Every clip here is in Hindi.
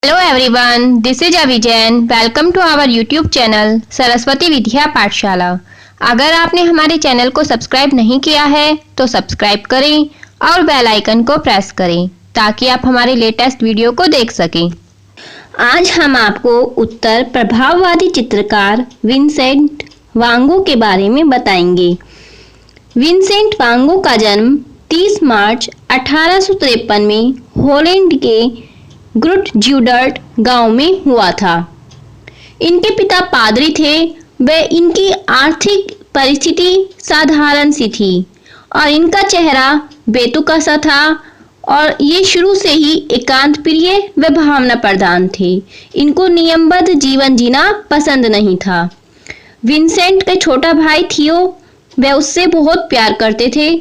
Hello everyone, this is Avijan. Welcome to our YouTube channel Saraswati Vidya पाठशाला। अगर आपने हमारे चैनल को सब्सक्राइब नहीं किया है तो सब्सक्राइब करें और बेल आइकन को प्रेस करें ताकि आप हमारे लेटेस्ट वीडियो को देख सकें। आज हम आपको उत्तर प्रभाववादी चित्रकार विंसेंट वान गो के बारे में बताएंगे। विंसेंट वान गो का जन्म 30 मार्च 1853 में हॉलैंड के ग्रुटज्यूडर्ट गांव में हुआ था। इनके पिता पादरी थे। वे इनकी आर्थिक परिस्थिति साधारण सी थी और इनका चेहरा बेतुका सा था और ये शुरू से ही एकांत प्रिय व भावना प्रधान थे। इनको नियमबद्ध जीवन जीना पसंद नहीं था। विंसेंट का छोटा भाई थियो वे उससे बहुत प्यार करते थे।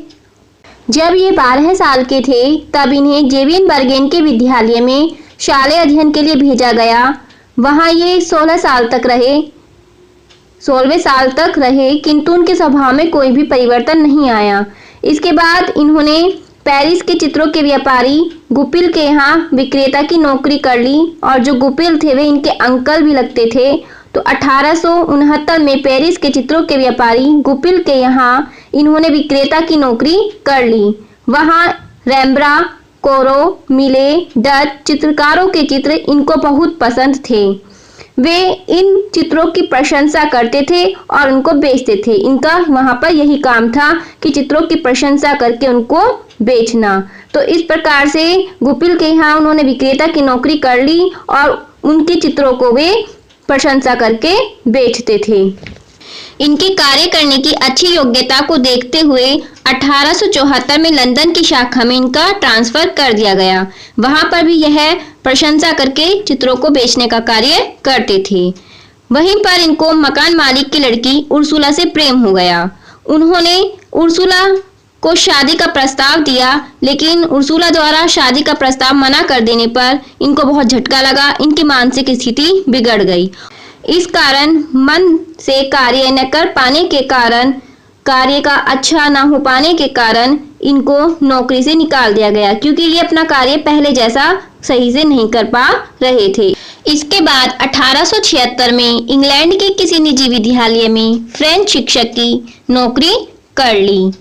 जब ये 12 साल के थे तब इन्हें ज़ेवियनबर्गेन के विद्यालय में शालेय अध्ययन के लिए भेजा गया। वहाँ ये 16 साल तक रहे 16वें साल तक रहे किंतु उनके स्वभाव में कोई भी परिवर्तन नहीं आया। इसके बाद इन्होंने पेरिस के चित्रों के व्यापारी गुपिल के यहाँ विक्रेता की नौकरी कर ली और जो गुपिल थे वे इनके अंकल भी लगते थे। तो 1869 में पेरिस के चित्रों के व्यापारी गुपिल के यहाँ इन्होंने विक्रेता की नौकरी कर ली। वहाँ रेम्ब्रा, कोरो, मिले, डच चित्रकारों के चित्र इनको बहुत पसंद थे। वे इन चित्रों की प्रशंसा करते थे और उनको बेचते थे। इनका वहाँ पर यही काम था कि चित्रों की प्रशंसा करके उनको बेचना। तो इस प्रकार से गुपिल के यहाँ उन्होंने विक्रेता की नौकरी कर ली और उनके चित्रों को वे प्रशंसा करके बेचते थे। इनके कार्य करने की अच्छी योग्यता को देखते हुए 1874 में लंदन की शाखा में इनका ट्रांसफर कर दिया गया। वहां पर भी यह प्रशंसा करके चित्रों को बेचने का कार्य करते थे। वहीं पर इनको मकान मालिक की लड़की उर्सुला से प्रेम हो गया। उन्होंने उर्सुला को शादी का प्रस्ताव दिया लेकिन उर्सुला द्वारा शादी का प्रस्ताव मना कर देने पर इनको बहुत झटका लगा। इनकी मानसिक स्थिति बिगड़ गई। इस कारण मन से कार्य न कर पाने के कारण, कार्य का अच्छा न हो पाने के कारण इनको नौकरी से निकाल दिया गया क्योंकि ये अपना कार्य पहले जैसा सही से नहीं कर पा रहे थे। इसके बाद 1876 में इंग्लैंड के किसी निजी विद्यालय में फ्रेंच शिक्षक की नौकरी कर ली।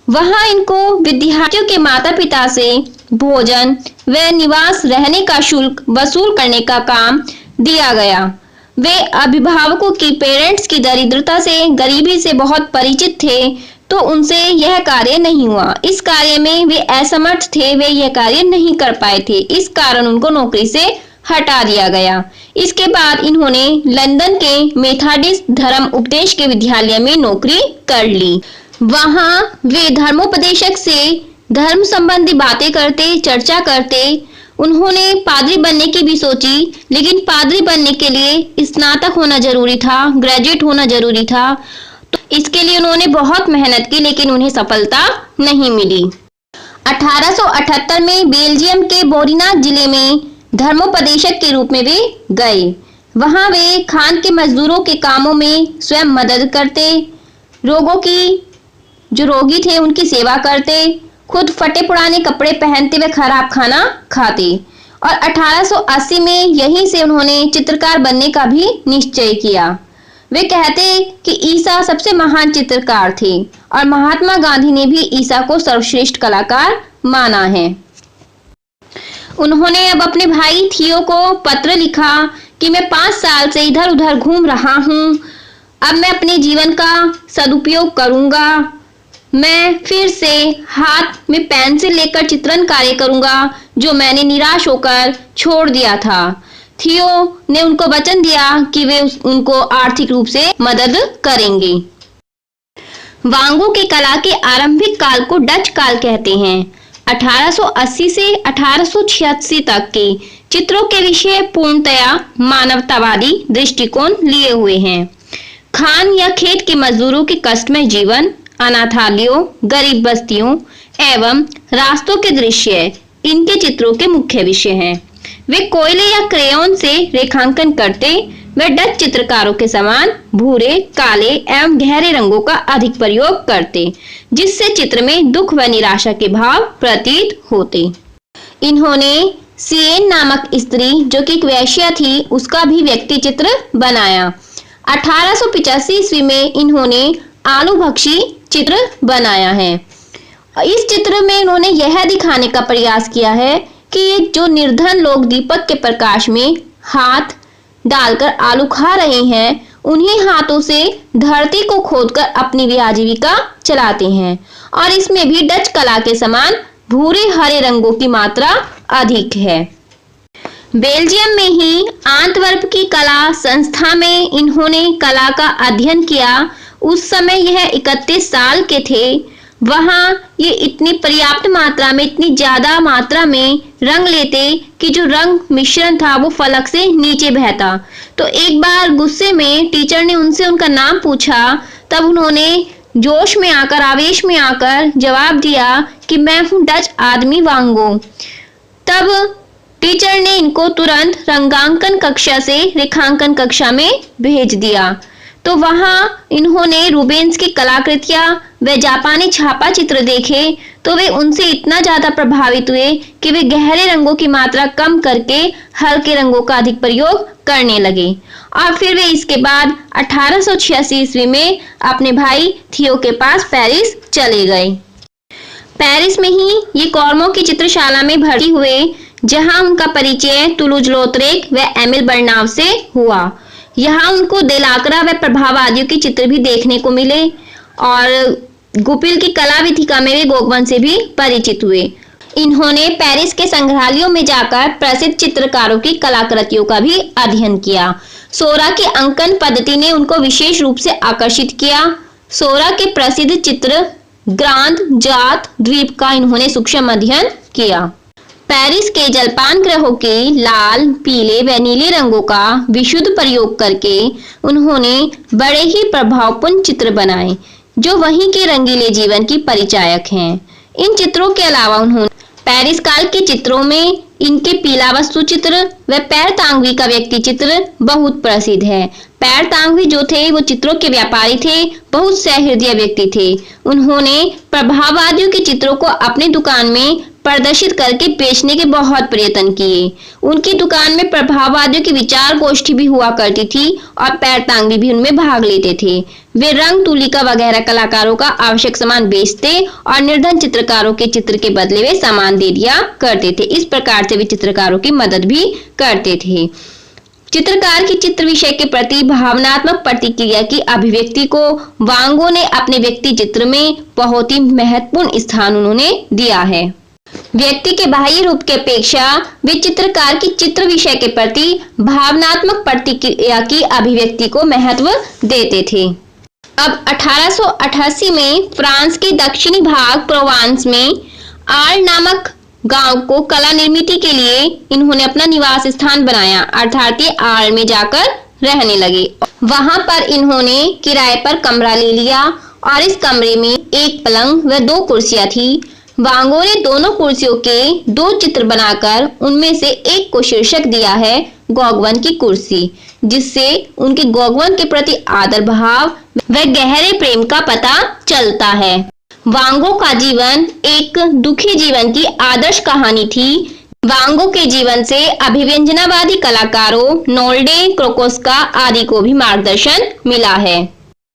वहां इनको विद्यार्थियों के माता पिता से भोजन व निवास रहने का शुल्क वसूल करने का काम दिया गया। वे अभिभावकों की पेरेंट्स की दरिद्रता से, गरीबी से बहुत परिचित थे तो उनसे यह कार्य नहीं हुआ। इस कार्य में वे असमर्थ थे, वे यह कार्य नहीं कर पाए थे। इस कारण उनको नौकरी से हटा दिया गया। इसके बाद इन्होंने लंदन के मेथोडिस्ट धर्म उपदेश के विद्यालय में नौकरी कर ली। वहां वे धर्मोपदेशक से धर्म संबंधी बातें करते, चर्चा करते। उन्होंने पादरी बनने की भी सोची लेकिन पादरी बनने के लिए स्नातक होना जरूरी था, ग्रेजुएट होना जरूरी था। तो इसके लिए उन्होंने बहुत मेहनत की लेकिन उन्हें सफलता नहीं मिली। 1878 में बेल्जियम के बोरीनाक जिले में धर्मोपदेशक के रूप में वे गए। वहां वे खान के मजदूरों के कामों में स्वयं मदद करते, रोगों की जो रोगी थे उनकी सेवा करते, खुद फटे पुराने कपड़े पहनते वे खराब खाना खाते। और 1880 में यहीं से उन्होंने चित्रकार बनने का भी निश्चय किया। वे कहते कि ईसा सबसे महान चित्रकार थे और महात्मा गांधी ने भी ईसा को सर्वश्रेष्ठ कलाकार माना है। उन्होंने अब अपने भाई थियो को पत्र लिखा कि मैं 5 साल से इधर उधर घूम रहा हूँ। अब मैं अपने जीवन का सदुपयोग करूंगा। मैं फिर से हाथ में पेंसिल लेकर चित्रण कार्य करूंगा जो मैंने निराश होकर छोड़ दिया था। थियो ने उनको वचन दिया कि वे उनको आर्थिक रूप से मदद करेंगे। वान गो के कला के आरंभिक काल को डच काल कहते हैं। 1880 से 1886 तक के चित्रों के विषय पूर्णतया मानवतावादी दृष्टिकोण लिए हुए हैं। खान या खेत के मजदूरों के कष्टमय जीवन, अनाथालयों, गरीब बस्तियों एवं रास्तों के दृश्य इनके चित्रों के मुख्य विषय हैं। वे कोयले या क्रेयॉन से रेखांकन करते। वे डच चित्रकारों के समान भूरे, काले एवं गहरे रंगों का अधिक प्रयोग करते जिससे चित्र में दुख व निराशा के भाव प्रतीत होते। इन्होंने सीएन नामक स्त्री जो कि एक वेश्या थी, उसका भी व्यक्ति चित्र बनाया। 1885 ईस्वी में इन्होंने आलू भक्षी चित्र बनाया है। इस चित्र में इन्होंने यह दिखाने का प्रयास किया है कि ये जो निर्धन लोग दीपक के प्रकाश में हाथ डालकर आलू खा रहे हैं, उन्हीं हाथों से धरती को खोदकर अपनी आजीविका चलाते हैं। और इसमें भी डच कला के समान भूरे हरे रंगों की मात्रा अधिक है। बेल्जियम में ही आंतवर्प की कला संस्था में इन्होंने कला का अध्ययन किया। उस समय यह 31 साल के थे। वहां ये इतनी पर्याप्त मात्रा में, इतनी ज्यादा मात्रा में रंग लेते कि जो रंग मिश्रण था वो फलक से नीचे बहता। तो एक बार गुस्से में टीचर ने उनसे उनका नाम पूछा, तब उन्होंने जोश में आकर, आवेश में आकर जवाब दिया कि मैं हूं डच आदमी वांगो। तब टीचर ने इनको तुरंत रंगांकन कक्षा से रेखांकन कक्षा में भेज दिया। तो वहां इन्होंने रूबेन्स की कलाकृतियां व जापानी छापा चित्र देखे तो वे उनसे इतना ज्यादा प्रभावित हुए कि वे गहरे रंगों की मात्रा कम करके हल्के रंगों का अधिक प्रयोग करने लगे। और फिर वे इसके बाद 1886 ईस्वी में अपने भाई थियो के पास पेरिस चले गए। पेरिस में ही ये कॉर्मो की चित्रशाला में भर्ती हुए, जहां उनका परिचय तुलूज लौत्रेक व एमिल बर्नाव से हुआ। यहाँ उनको देलाकरा व प्रभाववादियों के चित्र भी देखने को मिले और गुपिल की कला विथिका में वे गोगवन से भी परिचित हुए। इन्होंने पेरिस के संग्रहालयों में जाकर प्रसिद्ध चित्रकारों की कलाकृतियों का भी अध्ययन किया। सोरा की अंकन पद्धति ने उनको विशेष रूप से आकर्षित किया। सोरा के प्रसिद्ध चित्र ग्रांद जात द्वीप का इन्होंने सूक्ष्म अध्ययन किया। पेरिस के जलपान गृहों के लाल, पीले व नीले रंगों का विशुद्ध प्रयोग करके उन्होंने बड़े ही प्रभावपूर्ण चित्र बनाए, जो वहीं के रंगीले जीवन की परिचायक हैं। इन चित्रों के अलावा उन्होंने पेरिस काल के चित्रों में इनके पीला वस्तु चित्र व पैर तांगवी का व्यक्ति चित्र बहुत प्रसिद्ध है। पैर तांगवी जो थे वो चित्रों के व्यापारी थे, बहुत सहृदय व्यक्ति थे। उन्होंने प्रभाववादियों के चित्रों को अपनी दुकान में प्रदर्शित करके बेचने के बहुत प्रयत्न किए। उनकी दुकान में प्रभाववादियों की विचार गोष्ठी भी हुआ करती थी और पैर तांगवी भी उनमें भाग लेते थे। वे रंग, तुलिका वगैरह कलाकारों का आवश्यक सामान बेचते और निर्धन चित्रकारों के चित्र के बदले वे सामान दे दिया करते थे। इस प्रकार से वे चित्रकारों की मदद भी करते थे। चित्रकार की चित्र विषय के प्रति भावनात्मक प्रतिक्रिया की अभिव्यक्ति को वांगो ने अपने व्यक्ति चित्र में बहुत ही महत्वपूर्ण स्थान उन्होंने दिया है। व्यक्ति के बाह्य रूप की अपेक्षा वे चित्रकार की चित्र विषय के प्रति भावनात्मक प्रतिक्रिया की अभिव्यक्ति को महत्व देते थे। अब 1888 में फ्रांस के दक्षिणी भाग प्रोवांस में आर्ल नामक गांव को कला निर्मित के लिए इन्होंने अपना निवास स्थान बनाया, अर्थात ये आर्ल में जाकर रहने लगे। वहां पर इन्होंने किराए पर कमरा ले लिया और इस कमरे में एक पलंग व 2 कुर्सियां थी। वांगो ने दोनों कुर्सियों के 2 चित्र बनाकर उनमें से एक को शीर्षक दिया है गोगवन की कुर्सी, जिससे उनके गोगवन के प्रति आदर भाव व गहरे प्रेम का पता चलता है। वांगो का जीवन एक दुखी जीवन की आदर्श कहानी थी। वांगो के जीवन से अभिव्यंजनावादी कलाकारों नोल्डे, क्रोकोस्का आदि को भी मार्गदर्शन मिला है।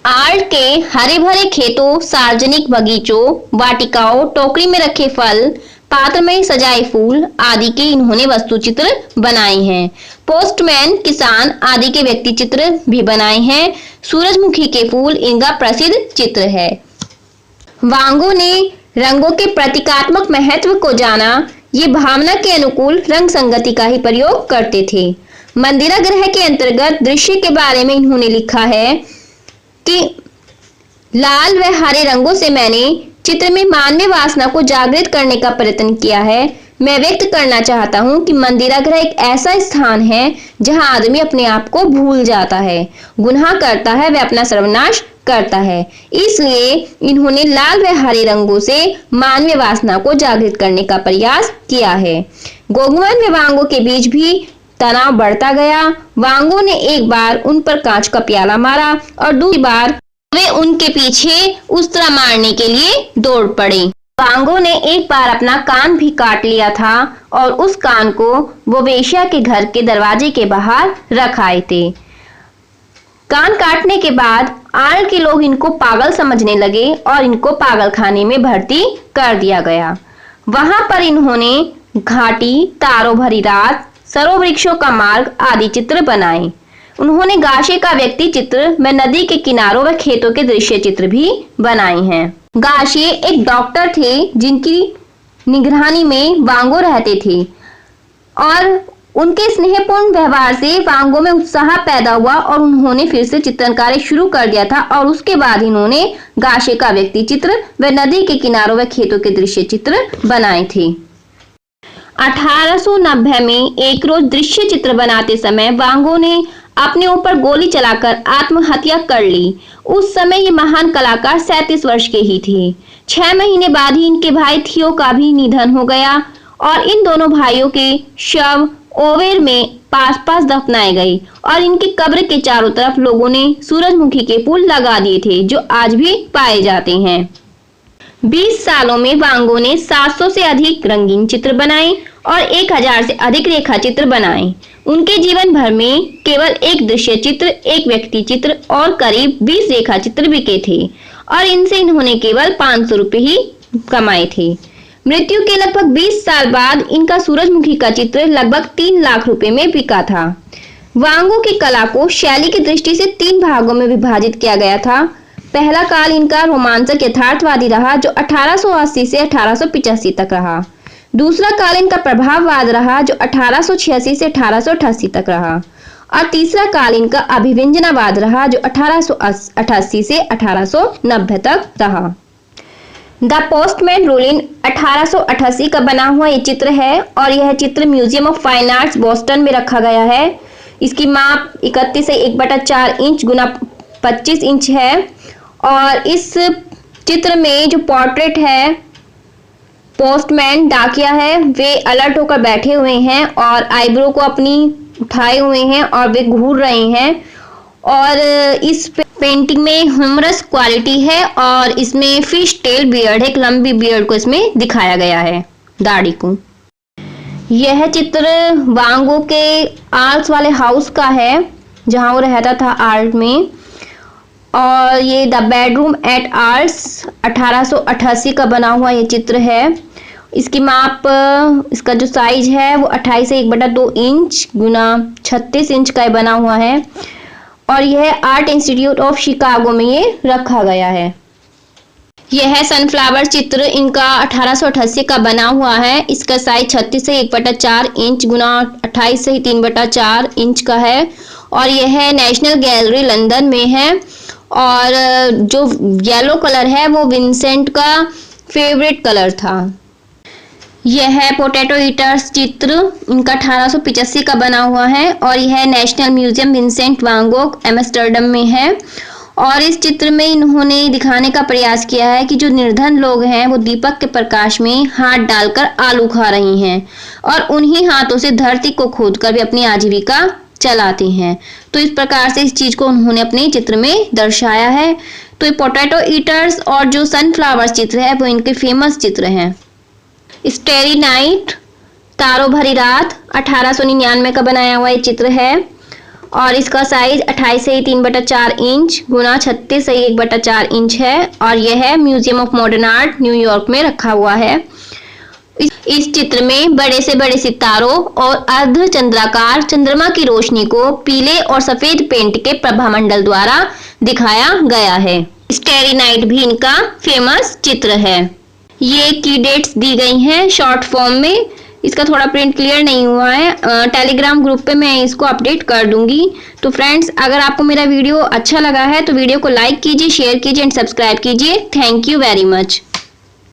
आर्ल के हरे भरे खेतों, सार्वजनिक बगीचों, वाटिकाओं, टोकरी में रखे फल, पात्र में सजाए फूल आदि के इन्होंने वस्तु चित्र बनाए हैं। पोस्टमैन, किसान आदि के व्यक्ति चित्र भी बनाए हैं। सूरजमुखी के फूल इनका प्रसिद्ध चित्र है। वांगो ने रंगों के प्रतीकात्मक महत्व को जाना। ये भावना के अनुकूल रंग संगति का ही प्रयोग करते थे। मंदिरा ग्रह के अंतर्गत दृश्य के बारे में इन्होंने लिखा है कि लाल व हरे रंगों से मैंने चित्र में मानवीय वासना को जागृत करने का प्रयत्न किया है। मैं व्यक्त करना चाहता हूं कि मंदिरा ग्रह एक ऐसा स्थान है जहां आदमी अपने आप को भूल जाता है, गुनाह करता है व अपना सर्वनाश करता है। इसलिए इन्होंने लाल व हरे रंगों से मानवीय वासना को जागृत करने का प्रयास किया है। गोगवन व वांगो के बीच भी तनाव बढ़ता गया। वांगो ने एक बार उन पर कांच का प्याला मारा और दूसरी बार वे उनके पीछे उस तरह मारने के लिए दौड़ पड़े। वांगो ने एक बार अपना कान भी काट लिया था और उस कान को वो वेश्या के घर के दरवाजे के बाहर रख आए थे। कान काटने के बाद आर्ल के लोग इनको पागल समझने लगे और इनको पागल खाने में भर्ती कर दिया गया। वहां पर इन्होंने घाटी, तारों भरी रात, सरोवृक्षों का मार्ग आदि चित्र बनाए। उन्होंने गाशे का व्यक्ति चित्र व नदी के किनारों व खेतों के दृश्य चित्र भी बनाए हैं। गाशे एक डॉक्टर थे जिनकी निगरानी में वांगो रहते थे और उनके स्नेहपूर्ण व्यवहार से वांगो में उत्साह पैदा हुआ और उन्होंने फिर से चित्रकारी शुरू कर दिया था और उसके बाद इन्होंने गाशे का व्यक्ति चित्र व नदी के किनारों व खेतों के दृश्य चित्र बनाए थे। 1890 में एक रोज दृश्य चित्र बनाते समय वांगो ने अपने ऊपर गोली चलाकर आत्महत्या कर ली। उस समय ये महान कलाकार 37 वर्ष के ही थे। 6 महीने बाद ही इनके भाई थियो का भी निधन हो गया और इन दोनों भाइयों के शव ओवेर में पास दफनाए गए और इनकी कब्र के चारों तरफ लोगों ने सूरजमुखी के फूल लगा दिए थे जो आज भी पाए जाते हैं। 20 सालों में वांगो ने 700 से अधिक रंगीन चित्र बनाए और 1000 से अधिक रेखा चित्र बनाए। उनके जीवन भर में केवल एक दृश्य चित्र, एक व्यक्ति चित्र और करीब 20 रेखा चित्र बिके थे और इनसे इन्होंने केवल 500 रुपये ही कमाए थे। मृत्यु के लगभग 20 साल बाद इनका सूरजमुखी का चित्र लगभग 3 लाख रुपए में बिका था। वांगो की कला को शैली की दृष्टि से 3 भागों में विभाजित किया गया था। पहला काल इनका रोमांचक यथार्थवादी रहा जो 1880 से 1885 तक रहा। दूसरा काल इनका प्रभाववाद रहा जो 1886 से 1888 तक रहा और तीसरा काल इनका अभिव्यंजनावाद रहा जो 1888 से 1890 तक रहा। द पोस्टमैन रूलिंग 1888 का बना हुआ ये चित्र है और यह चित्र museum of fine arts Boston में रखा गया है। इसकी माप 31 से 1/4 इंच गुना 25 इंच है और इस चित्र में जो पोर्ट्रेट है पोस्टमैन डाकिया है वे अलर्ट होकर बैठे हुए हैं और आईब्रो को अपनी उठाए हुए हैं और वे घूर रहे हैं और इस पेंटिंग में ह्यूमरस क्वालिटी है और इसमें फिश टेल बियर्ड है, एक लंबी बियर्ड को इसमें दिखाया गया है, दाढ़ी को। यह चित्र वांगो के आर्ल्स वाले हाउस का है जहां वो रहता था आर्ल्स में और ये द बेडरूम एट आर्ल्स 1888 का बना हुआ ये चित्र है। इसकी माप, इसका जो साइज है वो 28 से 1/2 इंच गुना 36 इंच का बना हुआ है और यह आर्ट इंस्टीट्यूट ऑफ शिकागो में ये रखा गया है। यह सनफ्लावर चित्र इनका 1888 का बना हुआ है। इसका साइज 36 से 1/4 इंच गुना 28 से 3/4 इंच का है और यह नेशनल गैलरी लंदन में है और जो येलो कलर है वो विंसेंट का फेवरेट कलर था। यह पोटैटो ईटर्स चित्र इनका 1885 का बना हुआ है और यह नेशनल म्यूजियम विंसेंट वान गोग एम्स्टर्डम में है और इस चित्र में इन्होंने दिखाने का प्रयास किया है कि जो निर्धन लोग हैं वो दीपक के प्रकाश में हाथ डालकर आलू खा रही हैं और उन्हीं हाथों से धरती को खोदकर भी अपनी आजीविका चलाते हैं। तो इस प्रकार से इस चीज को उन्होंने अपने चित्र में दर्शाया है। तो ये पोटैटो ईटर्स और जो सनफ्लावर चित्र है वो इनके फेमस चित्र हैं। स्टेरी नाइट, तारों भरी रात 1899 का बनाया हुआ ये चित्र है और इसका साइज 28 से 3/4 इंच गुना 36 से 1/4 इंच है और यह museum of modern art New York में रखा हुआ है। इस चित्र में बड़े से बड़े सितारों और अर्धचंद्राकार चंद्रमा की रोशनी को पीले और सफेद पेंट के प्रभामंडल द्वारा दिखाया गया है। स्टेरी नाइट भी इनका फेमस चित्र है। ये की डेट्स दी गई हैं शॉर्ट फॉर्म में। इसका थोड़ा प्रिंट क्लियर नहीं हुआ है, टेलीग्राम ग्रुप पे मैं इसको अपडेट कर दूंगी। तो फ्रेंड्स, अगर आपको मेरा वीडियो अच्छा लगा है तो वीडियो को लाइक कीजिए, शेयर कीजिए एंड सब्सक्राइब कीजिए। Thank you very much.